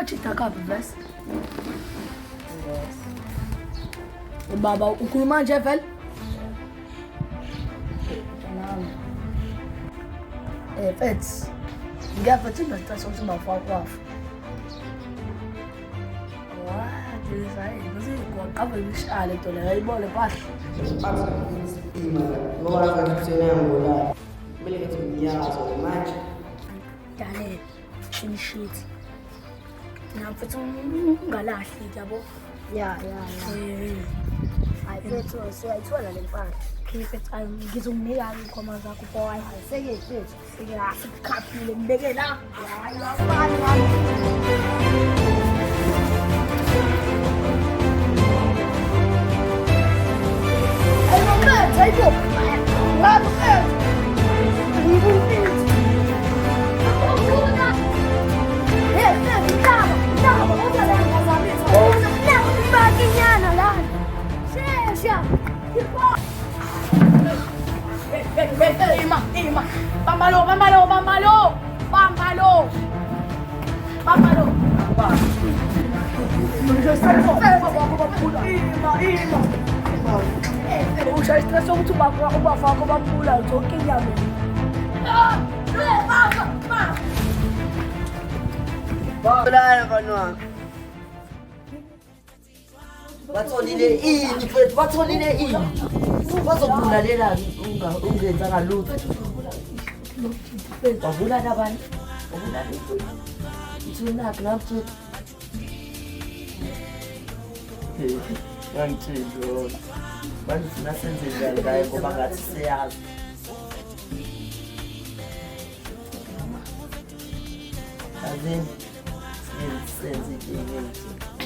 chita kapi vest. Baba ukhuluma nje vele? Fethu. Ngiyafathi ngicela ukuthi bafaka kwafu. Design, bese kwaqaba imishale into leyo ayibole kahle. Ngoba ngikuthena ngola. Kumele ukuthi ngiyazo manje. Dale, shit. Namfethu ungalahli yabo. Ya. Ayifethu siyayithola le mpahla. Khifethu ngizomnika inkomo zakho boy. Seke fethu. Sikhaphile ngibeke la. Ayiko. Ngabo Ima. Pambalo. Usha stress ukuthi ubafaka bambula zonke inyama. Bala bantwana. Batholile ini mfethu, batholile ini. Bazokulalela ungenza ngalutho. Bavula nabani? Bavula lutho. Ithuna knaptu. Ngangithindo. Manje sina senze njani ngaye ngoba ngathi siyazi. Azini senze into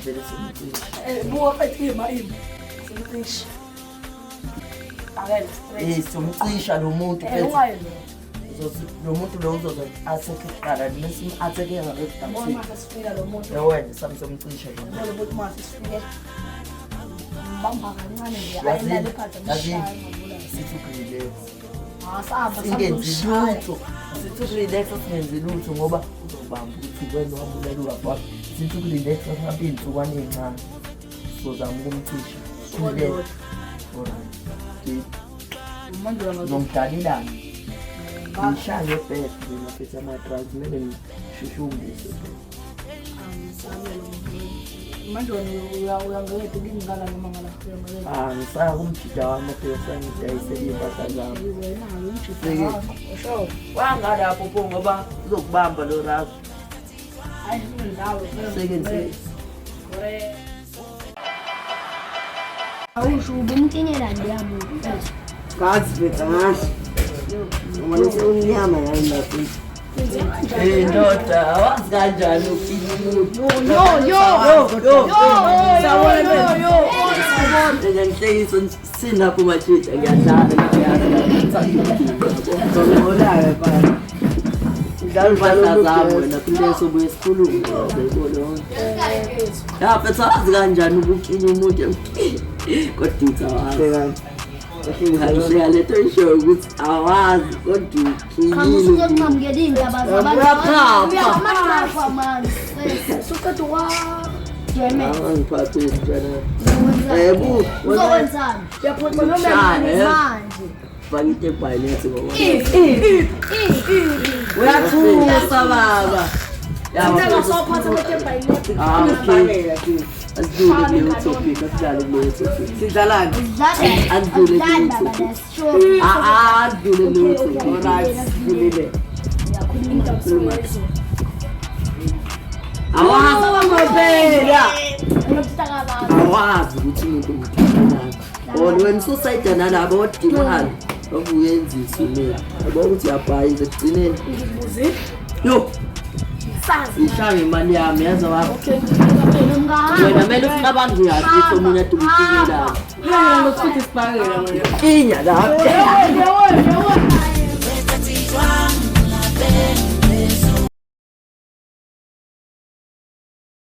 vele somcishi. Buka mfethu ima. Somcishi. Akele stress. Somcisha lo muntu mfethu. Ungayelo. Lo muntu lo uzoze asekhqala nesi atheke ngakho. Uma sifika lo muntu. Yewena samsomcisha lo. Lo muntu uma sifike. Bamba kancane nje ayilale phansi amshaya ngabula. Sithi relax. Asahamba singenzi lutho. Sithi relax singenzi lutho ngoba uzobamba ukuthi wena wambulela ubaba. Sithi relax asihambe insukwane encane. Sizozama ukumcisha. Relax. Alright. Manje ngomdalelana. Ngishaya ebed mina phethe ama-drugs kumele ngishushumbise. manje uyangeke ngingala noma ngala ngisaya kumjida wami phela ngidayisela impahla zami. wena ngumjida wakho sho wangalapho pho ngoba uzokubamba lo razi. hayi ndawo Sekenze awusho ubumtinyela ndiyabo kazi bethangazi umane senyama yayi lapho. Ndoda awazi kanjani umuntu ngiyahlekisa sinapho machita ngiyadlala ngiyadlala bana ngidlala zabo wena kuleso buye sikhulume ngiyabona yaphetha awazi kanjani ukukinya umuntu kodwa uthawazi Ngishaya leto isho ukuthi awazi kodwa Kamusu zokumamukela indaba zabantu uyamapha manje suqeda wa ngiphathe njana uzowenzani yaphuma noma manje bangite balance ngoba uyathusa baba yabona sophatha bethe okay Azule le topic asidlale le topic sidlalani azule le topic azule le topic alright sidlule awazi ngobela awazi ukuthi umuntu ngithanda wena society nalabo odimali okuyenzisa mina yabo ukuthi yabhayi ekugcineni yo Ishawe imali yami yaza wakho. Wena mele ufika abantu yathi omunye adubukelela. Yena lokuthi sibhakela wena. Inya lapha.